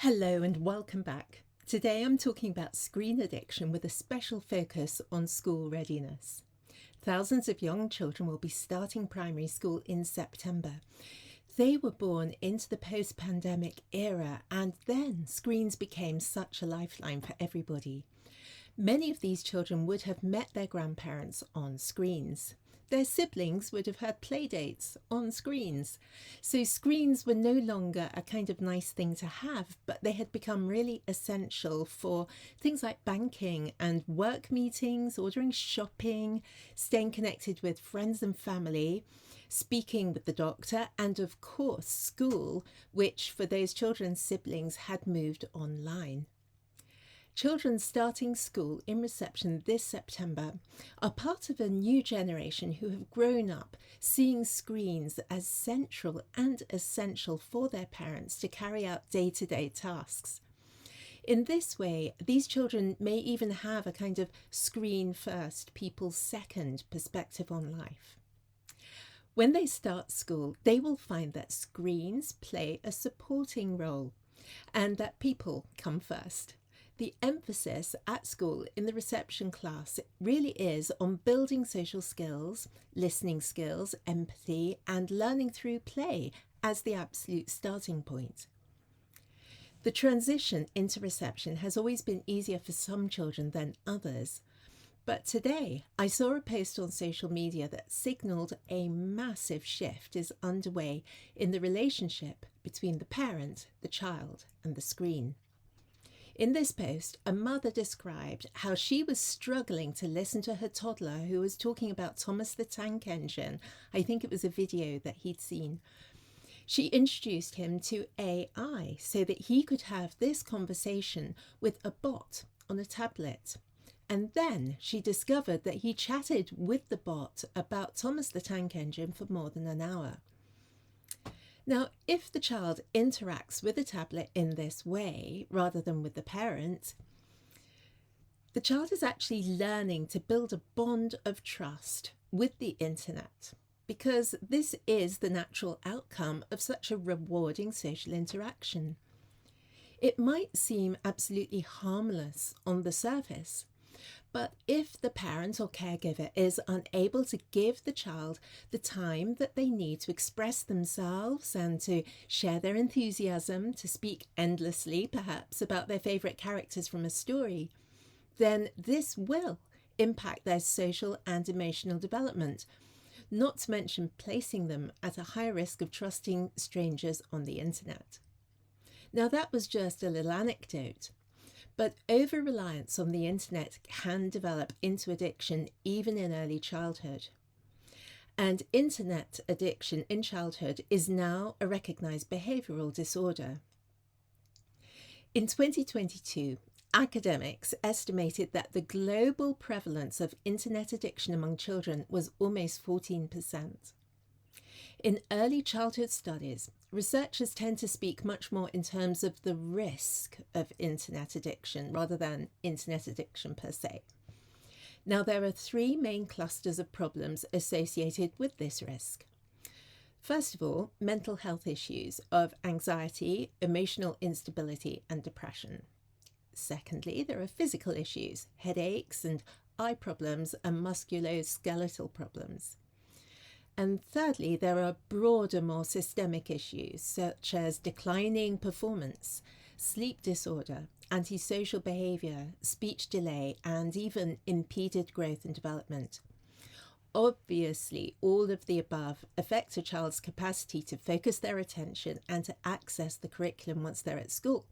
Hello and welcome back. Today I'm talking about screen addiction with a special focus on school readiness. Thousands of young children will be starting primary school in September. They were born into the post-pandemic era, and then screens became such a lifeline for everybody. Many of these children would have met their grandparents on screens. Their siblings would have had play dates on screens. So screens were no longer a kind of nice thing to have, but they had become really essential for things like banking and work meetings, ordering shopping, staying connected with friends and family, speaking with the doctor, and of course school, which for those children's siblings had moved online. Children starting school in reception this September are part of a new generation who have grown up seeing screens as central and essential for their parents to carry out day-to-day tasks. In this way, these children may even have a kind of screen first, people second perspective on life. When they start school, they will find that screens play a supporting role and that people come first. The emphasis at school in the reception class really is on building social skills, listening skills, empathy, and learning through play as the absolute starting point. The transition into reception has always been easier for some children than others. But today, I saw a post on social media that signalled a massive shift is underway in the relationship between the parent, the child, and the screen. In this post, a mother described how she was struggling to listen to her toddler who was talking about Thomas the Tank Engine. I think it was a video that he'd seen. She introduced him to AI so that he could have this conversation with a bot on a tablet. And then she discovered that he chatted with the bot about Thomas the Tank Engine for more than an hour. Now, if the child interacts with the tablet in this way, rather than with the parent, the child is actually learning to build a bond of trust with the internet, because this is the natural outcome of such a rewarding social interaction. It might seem absolutely harmless on the surface, but if the parent or caregiver is unable to give the child the time that they need to express themselves and to share their enthusiasm, to speak endlessly perhaps about their favourite characters from a story, then this will impact their social and emotional development, not to mention placing them at a higher risk of trusting strangers on the internet. Now, that was just a little anecdote. But over-reliance on the internet can develop into addiction even in early childhood. And internet addiction in childhood is now a recognised behavioural disorder. In 2022, academics estimated that the global prevalence of internet addiction among children was almost 14%. In early childhood studies, researchers tend to speak much more in terms of the risk of internet addiction rather than internet addiction per se. Now, there are three main clusters of problems associated with this risk. First of all, mental health issues of anxiety, emotional instability, and depression. Secondly, there are physical issues, headaches and eye problems and musculoskeletal problems. And thirdly, there are broader, more systemic issues such as declining performance, sleep disorder, antisocial behaviour, speech delay, and even impeded growth and development. Obviously, all of the above affect a child's capacity to focus their attention and to access the curriculum once they're at school,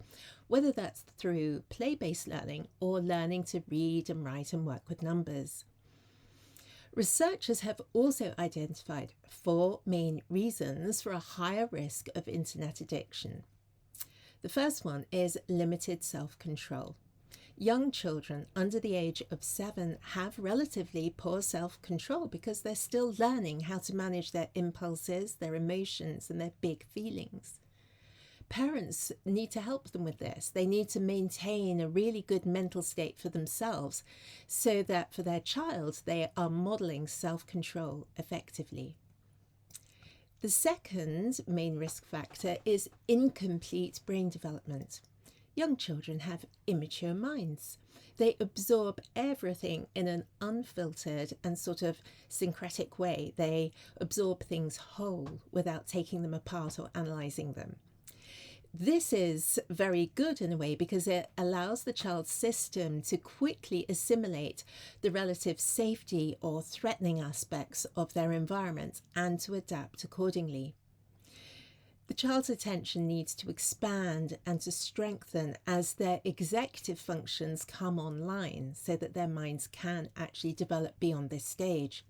whether that's through play-based learning or learning to read and write and work with numbers. Researchers have also identified four main reasons for a higher risk of internet addiction. The first one is limited self-control. Young children under the age of 7 have relatively poor self-control because they're still learning how to manage their impulses, their emotions, and their big feelings. Parents need to help them with this. They need to maintain a really good mental state for themselves so that for their child they are modelling self-control effectively. The second main risk factor is incomplete brain development. Young children have immature minds. They absorb everything in an unfiltered and sort of syncretic way. They absorb things whole without taking them apart or analysing them. This is very good in a way because it allows the child's system to quickly assimilate the relative safety or threatening aspects of their environment and to adapt accordingly. The child's attention needs to expand and to strengthen as their executive functions come online so that their minds can actually develop beyond this stage.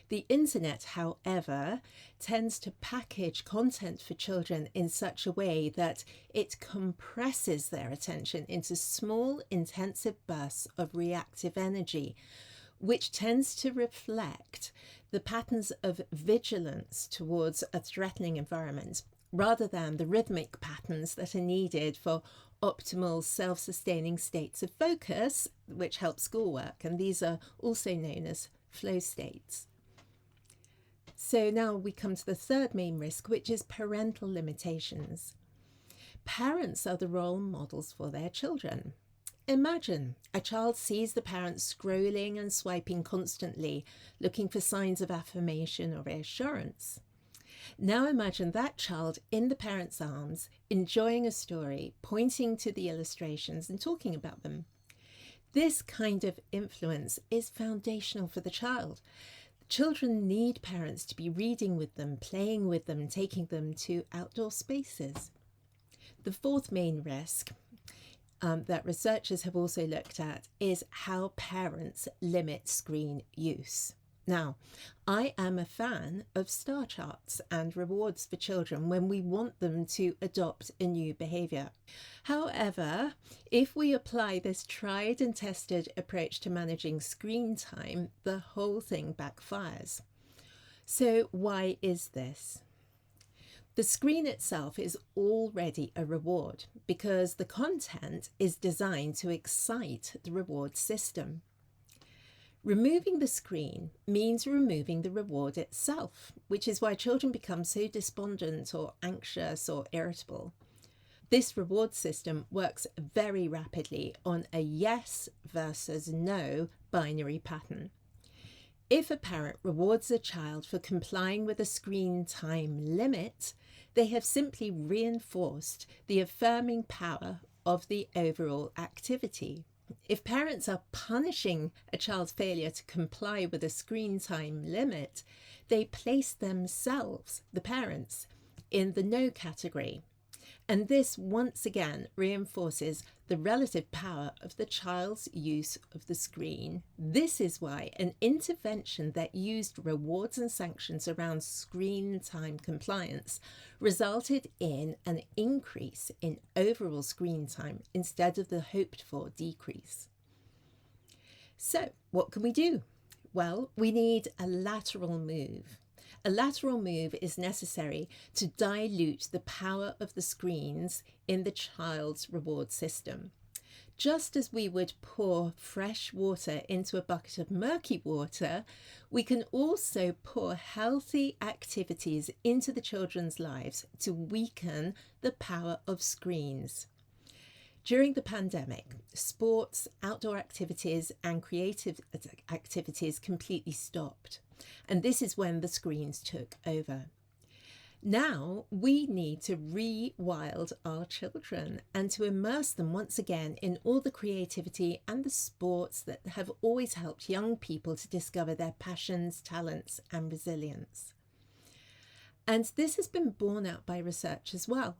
The internet, however, tends to package content for children in such a way that it compresses their attention into small, intensive bursts of reactive energy, which tends to reflect the patterns of vigilance towards a threatening environment, rather than the rhythmic patterns that are needed for optimal self-sustaining states of focus, which help schoolwork, and these are also known as flow states. So now we come to the third main risk, which is parental limitations. Parents are the role models for their children. Imagine a child sees the parent scrolling and swiping constantly, looking for signs of affirmation or reassurance. Now imagine that child in the parent's arms, enjoying a story, pointing to the illustrations and talking about them. This kind of influence is foundational for the child. Children need parents to be reading with them, playing with them, taking them to outdoor spaces. The fourth main risk that researchers have also looked at is how parents limit screen use. Now, I am a fan of star charts and rewards for children when we want them to adopt a new behaviour. However, if we apply this tried and tested approach to managing screen time, the whole thing backfires. So why is this? The screen itself is already a reward because the content is designed to excite the reward system. Removing the screen means removing the reward itself, which is why children become so despondent or anxious or irritable. This reward system works very rapidly on a yes versus no binary pattern. If a parent rewards a child for complying with a screen time limit, they have simply reinforced the affirming power of the overall activity. If parents are punishing a child's failure to comply with a screen time limit, they place themselves, the parents, in the no category. And this once again reinforces the relative power of the child's use of the screen. This is why an intervention that used rewards and sanctions around screen time compliance resulted in an increase in overall screen time instead of the hoped for decrease. So, what can we do? Well, we need a lateral move. A lateral move is necessary to dilute the power of the screens in the child's reward system. Just as we would pour fresh water into a bucket of murky water, we can also pour healthy activities into the children's lives to weaken the power of screens. During the pandemic, sports, outdoor activities, and creative activities completely stopped. And this is when the screens took over. Now we need to rewild our children and to immerse them once again in all the creativity and the sports that have always helped young people to discover their passions, talents, and resilience. And this has been borne out by research as well.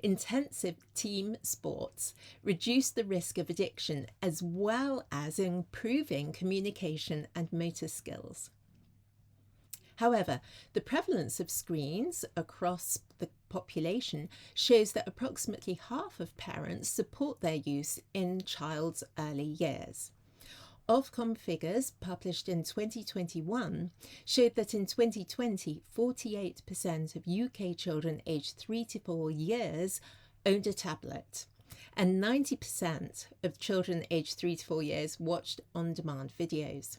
Intensive team sports reduce the risk of addiction as well as improving communication and motor skills. However, the prevalence of screens across the population shows that approximately half of parents support their use in child's early years. Ofcom figures published in 2021 showed that in 2020, 48% of UK children aged 3 to 4 years owned a tablet, and 90% of children aged 3 to 4 years watched on-demand videos.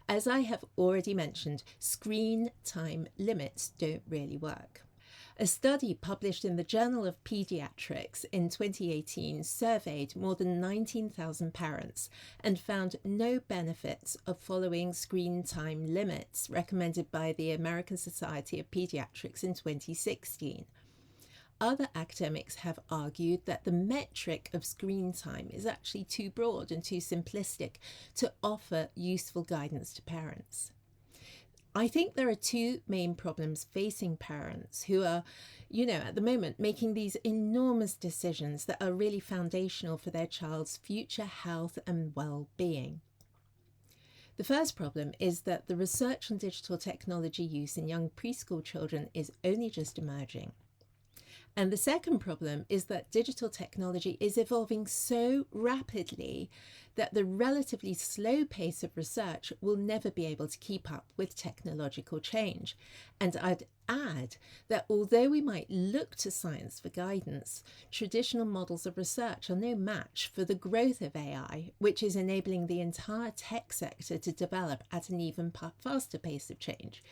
As I have already mentioned, screen time limits don't really work. A study published in the Journal of Pediatrics in 2018 surveyed more than 19,000 parents and found no benefits of following screen time limits recommended by the American Society of Pediatrics in 2016. Other academics have argued that the metric of screen time is actually too broad and too simplistic to offer useful guidance to parents. I think there are two main problems facing parents who are, at the moment making these enormous decisions that are really foundational for their child's future health and well-being. The first problem is that the research on digital technology use in young preschool children is only just emerging. And the second problem is that digital technology is evolving so rapidly that the relatively slow pace of research will never be able to keep up with technological change. And I'd add that although we might look to science for guidance, traditional models of research are no match for the growth of AI, which is enabling the entire tech sector to develop at an even faster pace of change.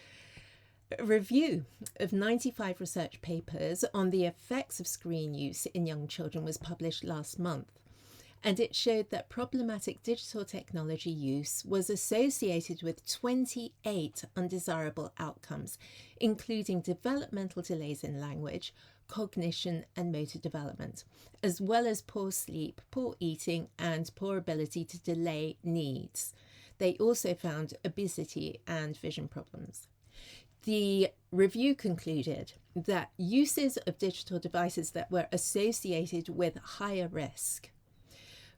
A review of 95 research papers on the effects of screen use in young children was published last month, and it showed that problematic digital technology use was associated with 28 undesirable outcomes, including developmental delays in language, cognition and motor development, as well as poor sleep, poor eating and poor ability to delay needs. They also found obesity and vision problems. The review concluded that uses of digital devices that were associated with higher risk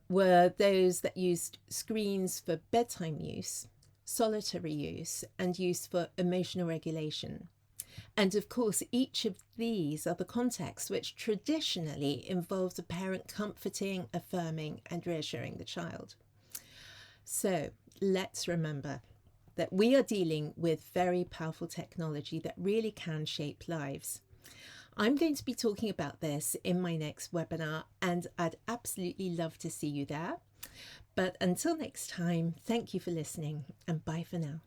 were those that used screens for bedtime use, solitary use, and use for emotional regulation. And of course, each of these are the contexts which traditionally involves a parent comforting, affirming, and reassuring the child. So let's remember that we are dealing with very powerful technology that really can shape lives. I'm going to be talking about this in my next webinar, and I'd absolutely love to see you there. But until next time, thank you for listening, and bye for now.